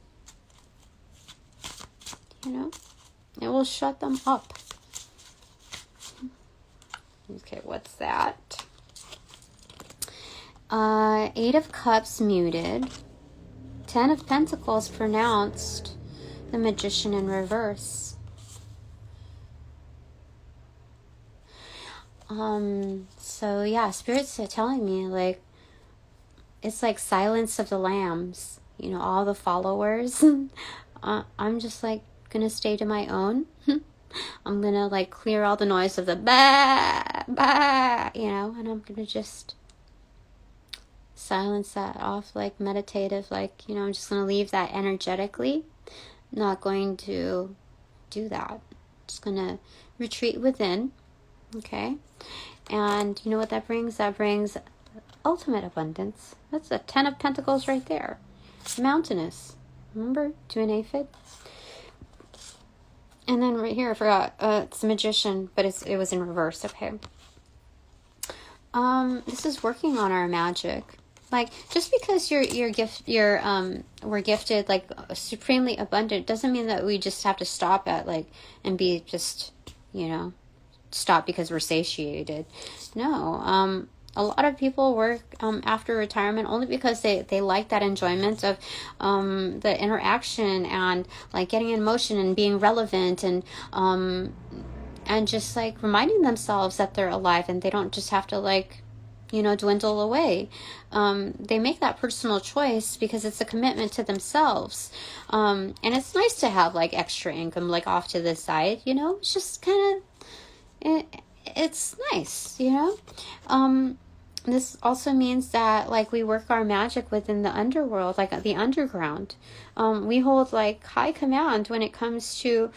Speaker 1: It will shut them up. Okay, what's that? 8 of Cups muted. 10 of Pentacles pronounced. The Magician in reverse. So yeah, Spirit's telling me, like, it's like Silence of the Lambs, all the followers. I'm just like gonna stay to my own. I'm gonna like clear all the noise of the bah, bah, and I'm gonna just silence that off, like meditative, like, I'm just gonna leave that energetically. Not going to do that. Just gonna retreat within. Okay. And you know what that brings? That brings ultimate abundance. That's a 10 of Pentacles right there. Mountainous. Remember? To an aphid. And then right here, I forgot. It's the Magician, but it was in reverse. Okay. This is working on our magic. Like, just because we're gifted like supremely abundant doesn't mean that we just have to stop at like and be just, stop because we're satiated. No. A lot of people work after retirement only because they like that enjoyment of the interaction and like getting in motion and being relevant and just like reminding themselves that they're alive and they don't just have to like, dwindle away. They make that personal choice because it's a commitment to themselves. And it's nice to have like extra income like off to the side, It's just kind of, it's nice, this also means that like we work our magic within the underworld, like the underground. We hold like high command when it comes to,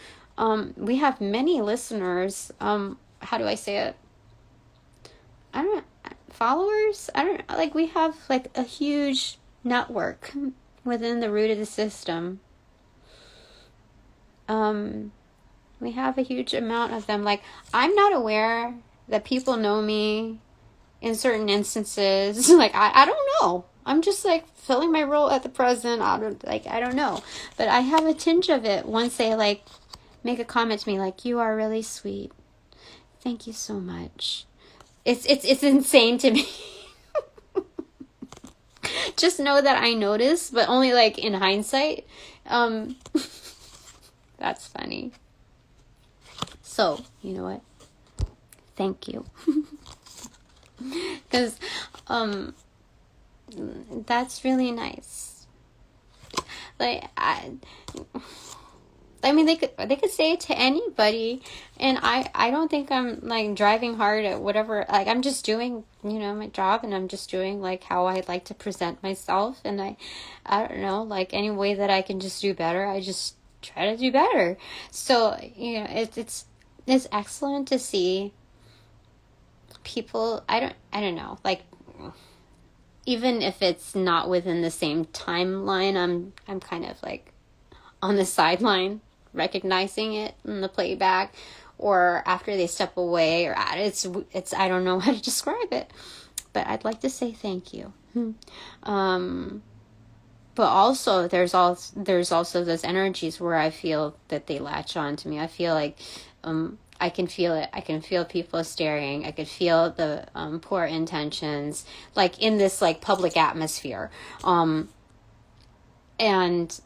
Speaker 1: we have many listeners. How do I say it? I don't, followers? I don't, like we have like a huge network within the root of the system. We have a huge amount of them. Like, I'm not aware that people know me in certain instances. Like, I don't know. I'm just like filling my role at the present. I don't know. But I have a tinge of it once they like make a comment to me like, you are really sweet. Thank you so much. It's insane to me. Just know that I notice, but only like in hindsight. That's funny. So, you know what? Thank you. Because that's really nice. Like I mean, they could say it to anybody, and I don't think I'm like driving hard at whatever. Like, I'm just doing, you know, my job, and I'm just doing like how I'd like to present myself, and I don't know, like any way that I can just do better, I just try to do better. So, you know, it's excellent to see people. I don't know, like even if it's not within the same timeline, I'm kind of like on the sideline, recognizing it in the playback, or after they step away, or it's I don't know how to describe it, but I'd like to say thank you. But also there's also those energies where I feel that they latch on to me. I feel like I can feel it. I can feel people staring. I could feel the poor intentions, like in this like public atmosphere, and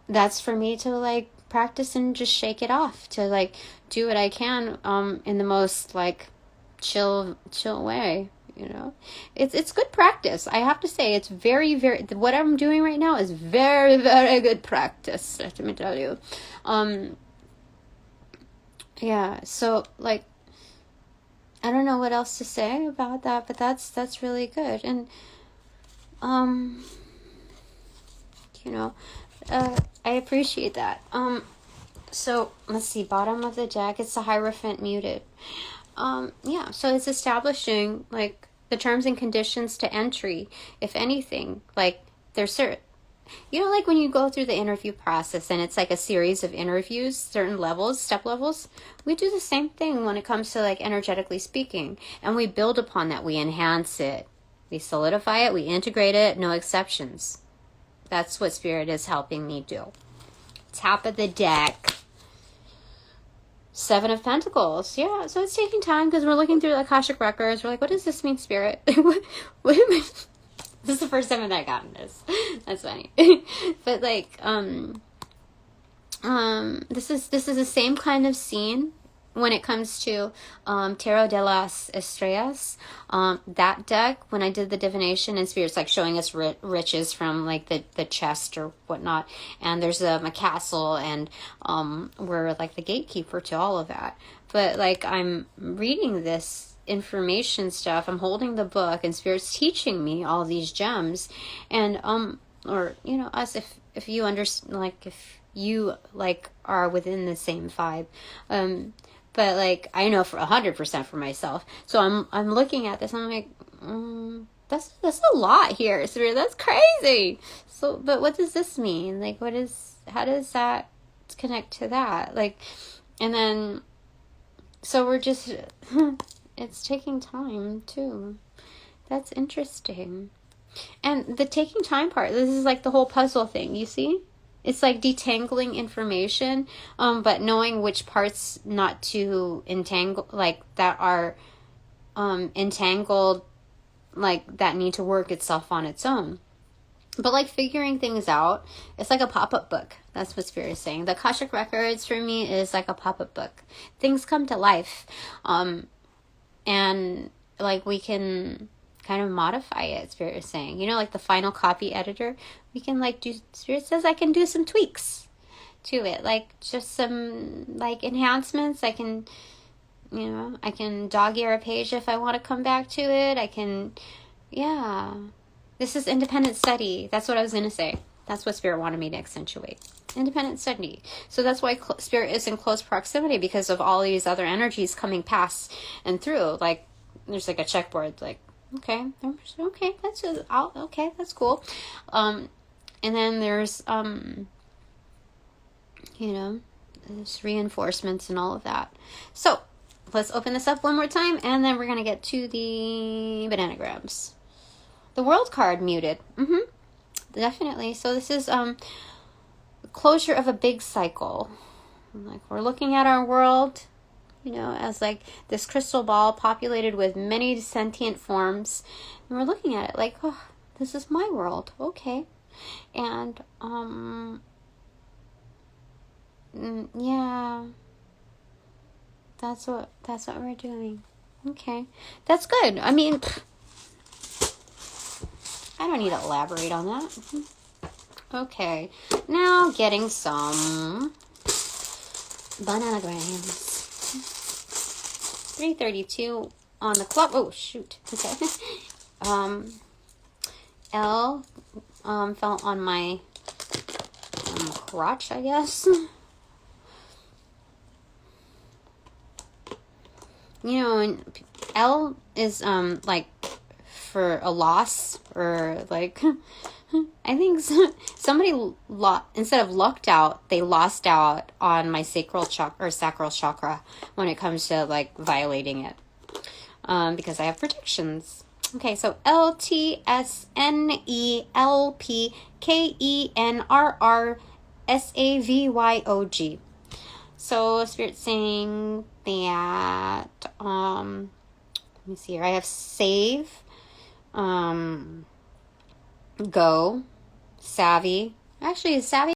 Speaker 1: that's for me to like practice and just shake it off, to like do what I can in the most like chill way, you know. It's good practice. I have to say, it's very, very, what I'm doing right now is very, very good practice, let me tell you. Yeah, so like I don't know what else to say about that, but that's really good. And you know, I appreciate that. So let's see, bottom of the deck, it's the Hierophant muted. Yeah, so it's establishing like the terms and conditions to entry. If anything, like there's certain, you know, like when you go through the interview process and it's like a series of interviews, certain levels, step levels, we do the same thing when it comes to like energetically speaking, and we build upon that, we enhance it, we solidify it, we integrate it, no exceptions. That's what Spirit is helping me do. Top of the deck, Seven of Pentacles. Yeah, so it's taking time because we're looking through the Akashic records. We're like, what does this mean, Spirit? What this is the first time I've gotten this. That's funny. But like, this is the same kind of scene when it comes to Tarot de las Estrellas. That deck, when I did the divination, and Spirit's like showing us riches from like the chest or whatnot, and there's a castle, and we're like the gatekeeper to all of that. But like, I'm reading this information stuff, I'm holding the book, and Spirit's teaching me all these gems, and or you know, us, if you understand, like if you like are within the same vibe, but like I know for 100% for myself. So I'm looking at this and I'm like, that's a lot here. So that's crazy. So, but what does this mean? Like, how does that connect to that? Like, and then, so we're just, it's taking time too. That's interesting. And the taking time part, this is like the whole puzzle thing, you see? It's like detangling information, but knowing which parts not to entangle, like that are entangled, like that need to work itself on its own. But like figuring things out, it's like a pop-up book. That's what Spirit is saying. The Akashic Records for me is like a pop-up book. Things come to life, and like we can kind of modify it, Spirit is saying. You know, like the Final Copy editor, we can like do, Spirit says I can do some tweaks to it, like just some like enhancements. I can, you know, I can dog ear a page if I want to come back to it. I can Yeah. This is independent study. That's what I was going to say. That's what Spirit wanted me to accentuate. Independent study. So that's why Spirit is in close proximity, because of all these other energies coming past and through. Like, there's like a checkboard. Like, okay, that's cool. And then there's, there's reinforcements and all of that. So let's open this up one more time, and then we're going to get to the bananagrams. The World card muted. Definitely. So this is the closure of a big cycle. Like, we're looking at our world, as like this crystal ball populated with many sentient forms. And we're looking at it like, oh, this is my world. Okay. And, yeah, that's what we're doing. Okay. That's good. I mean, I don't need to elaborate on that. Okay, now getting some bananagrams. 3:32 on the clock. Oh, shoot. Okay. L fell on my crotch, I guess. And L is like for a loss, or like I think somebody instead of lucked out, they lost out on my sacral chakra when it comes to like violating it, because I have protections. Okay, so LTSNELPKENRRSAVYOG. So Spirit's saying that let me see here. I have save, go, savvy. Actually, savvy